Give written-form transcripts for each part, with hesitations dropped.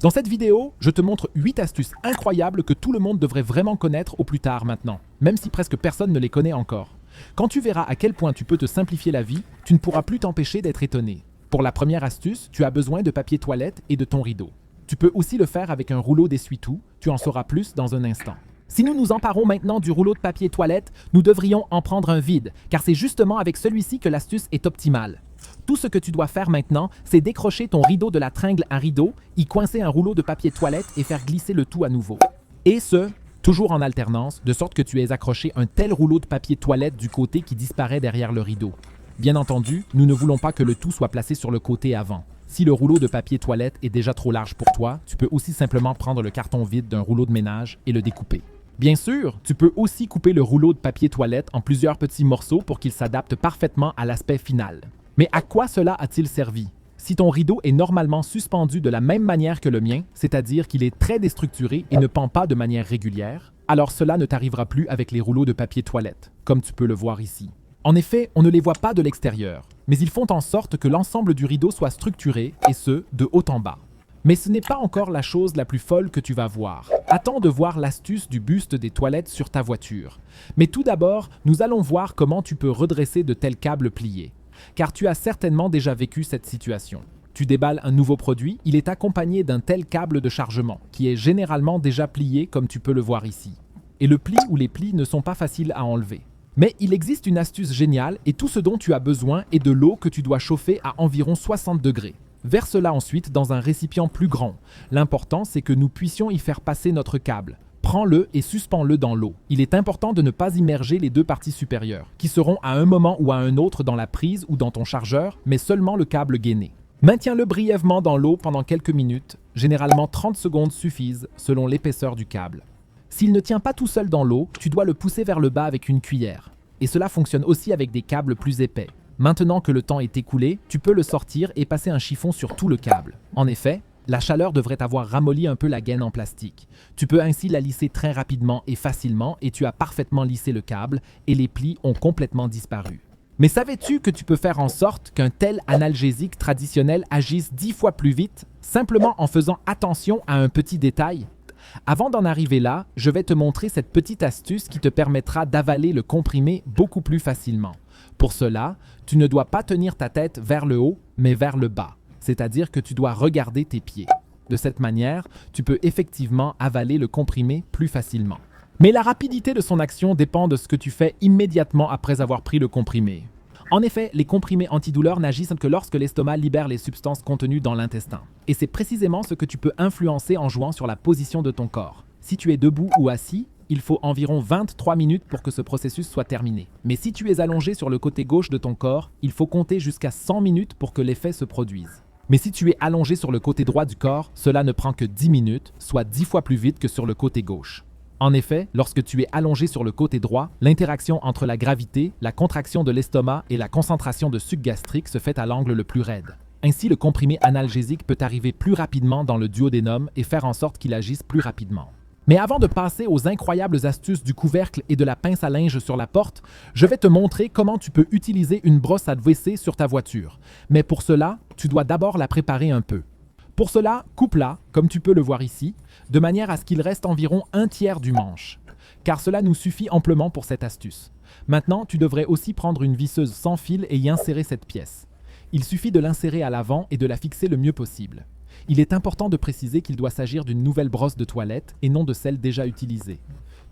Dans cette vidéo, je te montre 8 astuces incroyables que tout le monde devrait vraiment connaître au plus tard maintenant, même si presque personne ne les connaît encore. Quand tu verras à quel point tu peux te simplifier la vie, tu ne pourras plus t'empêcher d'être étonné. Pour la première astuce, tu as besoin de papier toilette et de ton rideau. Tu peux aussi le faire avec un rouleau d'essuie-tout, tu en sauras plus dans un instant. Si nous nous emparons maintenant du rouleau de papier toilette, nous devrions en prendre un vide, car c'est justement avec celui-ci que l'astuce est optimale. Tout ce que tu dois faire maintenant, c'est décrocher ton rideau de la tringle à rideau, y coincer un rouleau de papier toilette et faire glisser le tout à nouveau. Et ce, toujours en alternance, de sorte que tu aies accroché un tel rouleau de papier toilette du côté qui disparaît derrière le rideau. Bien entendu, nous ne voulons pas que le tout soit placé sur le côté avant. Si le rouleau de papier toilette est déjà trop large pour toi, tu peux aussi simplement prendre le carton vide d'un rouleau de ménage et le découper. Bien sûr, tu peux aussi couper le rouleau de papier toilette en plusieurs petits morceaux pour qu'il s'adapte parfaitement à l'aspect final. Mais à quoi cela a-t-il servi? Si ton rideau est normalement suspendu de la même manière que le mien, c'est-à-dire qu'il est très déstructuré et ne pend pas de manière régulière, alors cela ne t'arrivera plus avec les rouleaux de papier toilette, comme tu peux le voir ici. En effet, on ne les voit pas de l'extérieur, mais ils font en sorte que l'ensemble du rideau soit structuré, et ce, de haut en bas. Mais ce n'est pas encore la chose la plus folle que tu vas voir. Attends de voir l'astuce du buste des toilettes sur ta voiture. Mais tout d'abord, nous allons voir comment tu peux redresser de tels câbles pliés. Car tu as certainement déjà vécu cette situation. Tu déballes un nouveau produit, il est accompagné d'un tel câble de chargement, qui est généralement déjà plié comme tu peux le voir ici. Et le pli ou les plis ne sont pas faciles à enlever. Mais il existe une astuce géniale et tout ce dont tu as besoin est de l'eau que tu dois chauffer à environ 60 degrés. Verse-la ensuite dans un récipient plus grand. L'important, c'est que nous puissions y faire passer notre câble. Prends-le et suspends-le dans l'eau. Il est important de ne pas immerger les deux parties supérieures, qui seront à un moment ou à un autre dans la prise ou dans ton chargeur, mais seulement le câble gainé. Maintiens-le brièvement dans l'eau pendant quelques minutes, généralement 30 secondes suffisent selon l'épaisseur du câble. S'il ne tient pas tout seul dans l'eau, tu dois le pousser vers le bas avec une cuillère. Et cela fonctionne aussi avec des câbles plus épais. Maintenant que le temps est écoulé, tu peux le sortir et passer un chiffon sur tout le câble. En effet, la chaleur devrait avoir ramolli un peu la gaine en plastique. Tu peux ainsi la lisser très rapidement et facilement et tu as parfaitement lissé le câble et les plis ont complètement disparu. Mais savais-tu que tu peux faire en sorte qu'un tel analgésique traditionnel agisse 10 fois plus vite, simplement en faisant attention à un petit détail? Avant d'en arriver là, je vais te montrer cette petite astuce qui te permettra d'avaler le comprimé beaucoup plus facilement. Pour cela, tu ne dois pas tenir ta tête vers le haut, mais vers le bas, c'est-à-dire que tu dois regarder tes pieds. De cette manière, tu peux effectivement avaler le comprimé plus facilement. Mais la rapidité de son action dépend de ce que tu fais immédiatement après avoir pris le comprimé. En effet, les comprimés antidouleurs n'agissent que lorsque l'estomac libère les substances contenues dans l'intestin. Et c'est précisément ce que tu peux influencer en jouant sur la position de ton corps. Si tu es debout ou assis, il faut environ 23 minutes pour que ce processus soit terminé. Mais si tu es allongé sur le côté gauche de ton corps, il faut compter jusqu'à 100 minutes pour que l'effet se produise. Mais si tu es allongé sur le côté droit du corps, cela ne prend que 10 minutes, soit 10 fois plus vite que sur le côté gauche. En effet, lorsque tu es allongé sur le côté droit, l'interaction entre la gravité, la contraction de l'estomac et la concentration de suc gastrique se fait à l'angle le plus raide. Ainsi, le comprimé analgésique peut arriver plus rapidement dans le duodénum et faire en sorte qu'il agisse plus rapidement. Mais avant de passer aux incroyables astuces du couvercle et de la pince à linge sur la porte, je vais te montrer comment tu peux utiliser une brosse à WC sur ta voiture. Mais pour cela, tu dois d'abord la préparer un peu. Pour cela, coupe-la, comme tu peux le voir ici, de manière à ce qu'il reste environ un tiers du manche, car cela nous suffit amplement pour cette astuce. Maintenant, tu devrais aussi prendre une visseuse sans fil et y insérer cette pièce. Il suffit de l'insérer à l'avant et de la fixer le mieux possible. Il est important de préciser qu'il doit s'agir d'une nouvelle brosse de toilette et non de celle déjà utilisée.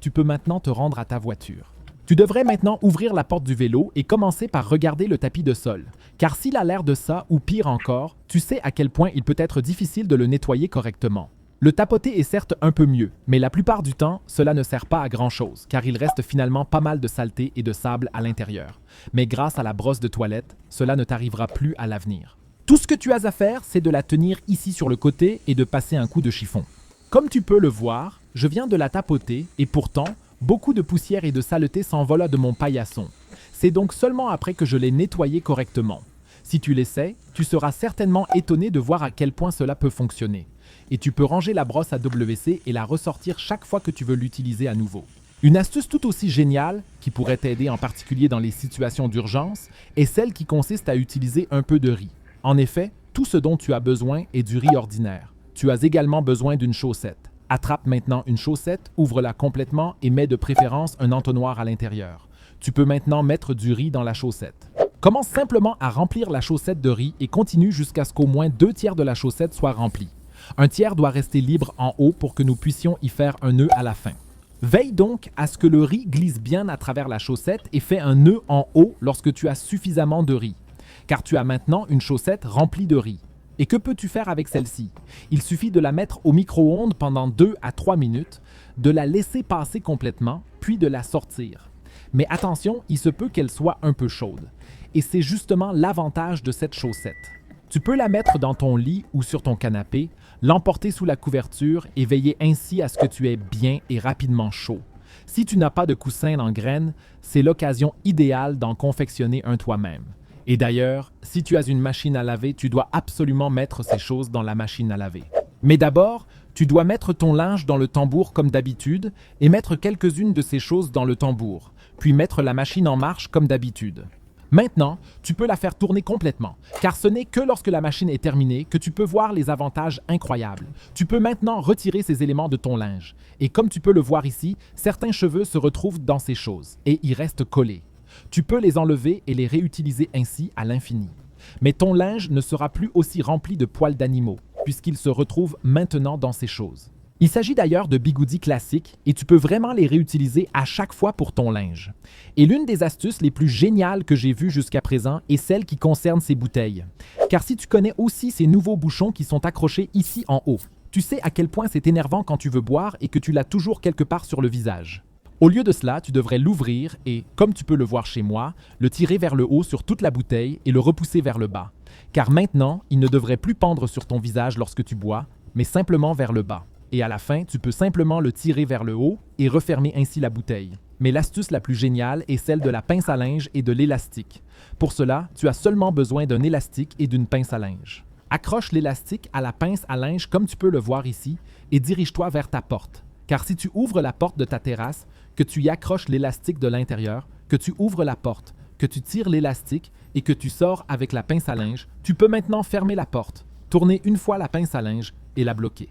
Tu peux maintenant te rendre à ta voiture. Tu devrais maintenant ouvrir la porte du vélo et commencer par regarder le tapis de sol. Car s'il a l'air de ça, ou pire encore, tu sais à quel point il peut être difficile de le nettoyer correctement. Le tapoter est certes un peu mieux, mais la plupart du temps, cela ne sert pas à grand-chose, car il reste finalement pas mal de saleté et de sable à l'intérieur. Mais grâce à la brosse de toilette, cela ne t'arrivera plus à l'avenir. Tout ce que tu as à faire, c'est de la tenir ici sur le côté et de passer un coup de chiffon. Comme tu peux le voir, je viens de la tapoter et pourtant, beaucoup de poussière et de saleté s'envola de mon paillasson. C'est donc seulement après que je l'ai nettoyé correctement. Si tu l'essaies, tu seras certainement étonné de voir à quel point cela peut fonctionner. Et tu peux ranger la brosse à WC et la ressortir chaque fois que tu veux l'utiliser à nouveau. Une astuce tout aussi géniale, qui pourrait t'aider en particulier dans les situations d'urgence, est celle qui consiste à utiliser un peu de riz. En effet, tout ce dont tu as besoin est du riz ordinaire. tu as également besoin d'une chaussette. Attrape maintenant une chaussette, ouvre-la complètement et mets de préférence un entonnoir à l'intérieur. Tu peux maintenant mettre du riz dans la chaussette. Commence simplement à remplir la chaussette de riz et continue jusqu'à ce qu'au moins 2/3 de la chaussette soit remplie. Un tiers doit rester libre en haut pour que nous puissions y faire un nœud à la fin. Veille donc à ce que le riz glisse bien à travers la chaussette et fais un nœud en haut lorsque tu as suffisamment de riz, car tu as maintenant une chaussette remplie de riz. Et que peux-tu faire avec celle-ci? Il suffit de la mettre au micro-ondes pendant 2 à 3 minutes, de la laisser passer complètement, puis de la sortir. Mais attention, il se peut qu'elle soit un peu chaude. Et c'est justement l'avantage de cette chaussette. Tu peux la mettre dans ton lit ou sur ton canapé, l'emporter sous la couverture et veiller ainsi à ce que tu aies bien et rapidement chaud. Si tu n'as pas de coussin en graines, c'est l'occasion idéale d'en confectionner un toi-même. Et d'ailleurs, si tu as une machine à laver, tu dois absolument mettre ces choses dans la machine à laver. Mais d'abord, tu dois mettre ton linge dans le tambour comme d'habitude et mettre quelques-unes de ces choses dans le tambour, puis mettre la machine en marche comme d'habitude. Maintenant, tu peux la faire tourner complètement, car ce n'est que lorsque la machine est terminée que tu peux voir les avantages incroyables. Tu peux maintenant retirer ces éléments de ton linge. Et comme tu peux le voir ici, certains cheveux se retrouvent dans ces choses et y restent collés. Tu peux les enlever et les réutiliser ainsi à l'infini. Mais ton linge ne sera plus aussi rempli de poils d'animaux, puisqu'il se retrouve maintenant dans ces choses. Il s'agit d'ailleurs de bigoudis classiques et tu peux vraiment les réutiliser à chaque fois pour ton linge. Et l'une des astuces les plus géniales que j'ai vues jusqu'à présent est celle qui concerne ces bouteilles. Car si tu connais aussi ces nouveaux bouchons qui sont accrochés ici en haut, tu sais à quel point c'est énervant quand tu veux boire et que tu l'as toujours quelque part sur le visage. Au lieu de cela, tu devrais l'ouvrir et, comme tu peux le voir chez moi, le tirer vers le haut sur toute la bouteille et le repousser vers le bas. Car maintenant, il ne devrait plus pendre sur ton visage lorsque tu bois, mais simplement vers le bas. Et à la fin, tu peux simplement le tirer vers le haut et refermer ainsi la bouteille. Mais l'astuce la plus géniale est celle de la pince à linge et de l'élastique. Pour cela, tu as seulement besoin d'un élastique et d'une pince à linge. Accroche l'élastique à la pince à linge comme tu peux le voir ici et dirige-toi vers ta porte. Car si tu ouvres la porte de ta terrasse, que tu y accroches l'élastique de l'intérieur, que tu ouvres la porte, que tu tires l'élastique et que tu sors avec la pince à linge, tu peux maintenant fermer la porte, tourner une fois la pince à linge et la bloquer.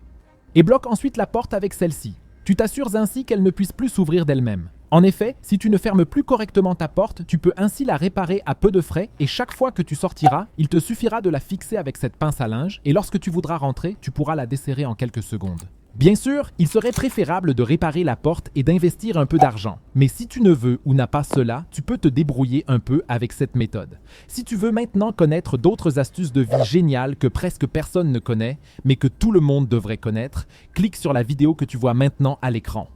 Et bloque ensuite la porte avec celle-ci. Tu t'assures ainsi qu'elle ne puisse plus s'ouvrir d'elle-même. En effet, si tu ne fermes plus correctement ta porte, tu peux ainsi la réparer à peu de frais et chaque fois que tu sortiras, il te suffira de la fixer avec cette pince à linge et lorsque tu voudras rentrer, tu pourras la desserrer en quelques secondes. Bien sûr, il serait préférable de réparer la porte et d'investir un peu d'argent. Mais si tu ne veux ou n'as pas cela, tu peux te débrouiller un peu avec cette méthode. Si tu veux maintenant connaître d'autres astuces de vie géniales que presque personne ne connaît, mais que tout le monde devrait connaître, clique sur la vidéo que tu vois maintenant à l'écran.